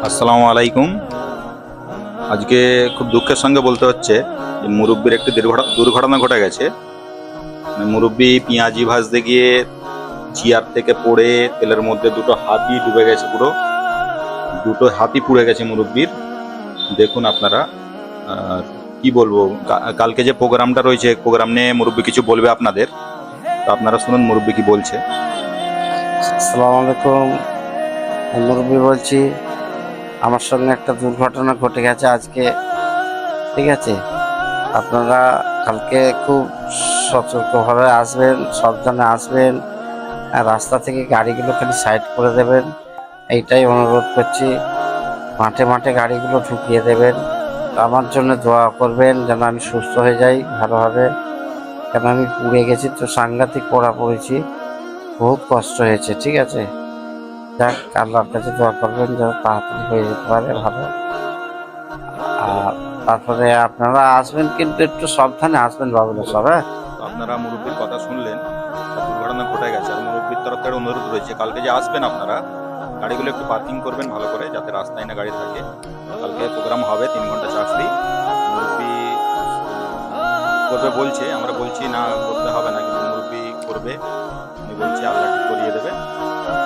আসসালামু আলাইকুম। আজকে খুব দুঃখের সঙ্গে বলতে হচ্ছে যে মুরব্বির একটি দুর্ঘটনা ঘটে গেছে। মুরব্বি পেঁয়াজি ভাজতে গিয়ে চেয়ার থেকে পড়ে তেলের মধ্যে দুটো হাতি ডুবে গেছে, পুরো দুটো হাতি পুড়ে গেছে মুরব্বির। দেখুন আপনারা। আর কি বলবো, কালকে যে প্রোগ্রামটা রয়েছে, প্রোগ্রাম নিয়ে মুরব্বি কিছু বলবে আপনাদের, তো আপনারা শুনুন মুরব্বি কি বলছে। আসসালামু আলাইকুম। আমি মুরব্বী বলছি। আমার সঙ্গে একটা দুর্ঘটনা ঘটে গেছে আজকে। ঠিক আছে, আপনারা কালকে খুব সতর্কভাবে আসবেন, সাবধানে আসবেন, আর রাস্তা থেকে গাড়িগুলো খালি সাইড করে দেবেন, এইটাই অনুরোধ করছি। মাঠে মাঠে গাড়িগুলো ঢুকিয়ে দেবেন। আমার জন্য দোয়া করবেন যেন আমি সুস্থ হয়ে যাই ভালোভাবে, কেন আমি পুড়ে গেছি তো, সাংঘাতিক পোড়া পড়েছি, বহুত কষ্ট হয়েছে। ঠিক আছে, যাক, আল্লাহর কাছে দোয়া করবেন যেন তাড়াতাড়ি হয়ে যেতে পারে ভালো। আর তারপরে আপনারা আসবেন, কিন্তু একটু সাবধানে আসবেন বাবুরা সব। হ্যাঁ, তো আপনারা মুরব্বির কথা শুনলেন, দুর্ঘটনা ঘটে গেছে। আর মুরব্বির তরফ থেকে অনুরোধ রয়েছে, কালকে যে আসবেন আপনারা গাড়িগুলো একটু পার্কিং করবেন ভালো করে, যাতে রাস্তায় না গাড়ি থাকে। কালকে প্রোগ্রাম হবে 3 ঘন্টা চাকরি। মুরব্বি করবে বলছে, আমরা বলছি না করতে হবে না, কিন্তু মুরব্বি করবে। উনি বলছে আল্লাহ ঠিক করিয়ে দেবে।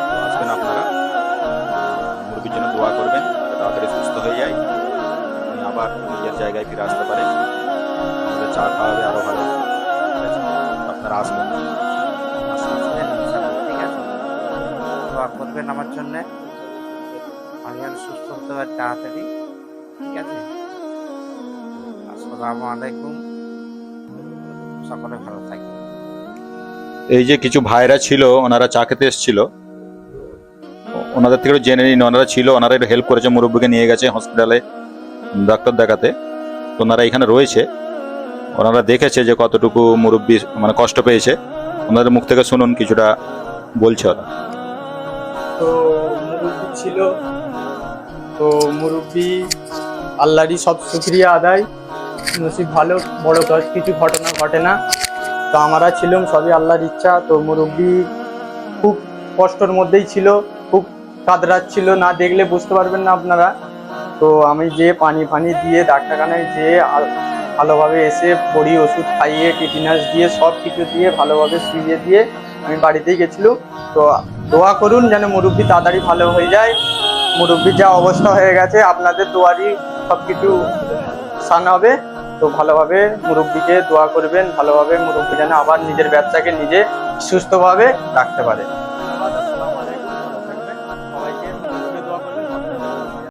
তো আসবেন আপনারা, মুরব্বির জন্য দোয়া করবেন যাতে তাড়াতাড়ি সুস্থ হয়ে যায়, উনি আবার নিজের জায়গায় ফিরে আসতে পারে। আমাদের চা খাওয়াবে আরও ভালো। ঠিক আছে, আপনারা আসবেন। আসবেন ইনশাআল্লাহ। ঠিক আছে, দোয়া করবেন আমার জন্য, আমি যেন সুস্থ হতে পারি তাড়াতাড়ি। ঠিক আছে, আসসালামু আলাইকুম, সকলে ভালো থাকবেন। এই যে কিছু ভাইরা ছিল, ওনারা চা খেতে এসেছিল, ওনাদের থেকে জেনে নিন। ওনারা ছিল, ওনারা একটু হেল্প করেছে, মুরব্বীকে নিয়ে গেছে হসপিটালে ডাক্তার দেখাতে। তো ওনারা এখানে রয়েছে, ওনারা দেখেছে যে কতটুকু মুরব্বী মানে কষ্ট পেয়েছে। ওনাদের মুখ থেকে শুনুন, কিছুটা বলছে ওরা। তো মুরব্বি ছিল, তো মুরব্বি আল্লাহরই সব শুকরিয়া আদায়, নসিব ভালো, বড় কিছু ঘটনা ঘটে না। তো আমরা ছিলাম, সবই আল্লাহর ইচ্ছা। তো মুরব্বি খুব কষ্টর মধ্যেই ছিল, খুব কাতরাচ্ছিল, না দেখলে বুঝতে পারবেন না আপনারা। তো আমি যে পানি ফানি দিয়ে ডাক্তারখানায় যেয়ে ভালোভাবে এসে বড়ি ওষুধ খাইয়ে টিটিনাস দিয়ে সব কিছু দিয়ে ভালোভাবে শুইয়ে দিয়ে আমি বাড়িতেই গেছিলাম। তো দোয়া করুন যেন মুরব্বি তাড়াতাড়ি ভালো হয়ে যায়। মুরব্বির যা অবস্থা হয়ে গেছে, আপনাদের দোয়ারই সব কিছু সান হবে। তো ভালোভাবে মুরব্বিকে দোয়া করবেন, ভালোভাবে মুরব্বি যেন আবার নিজের ব্যবসাকে নিজে সুস্থভাবে রাখতে পারে।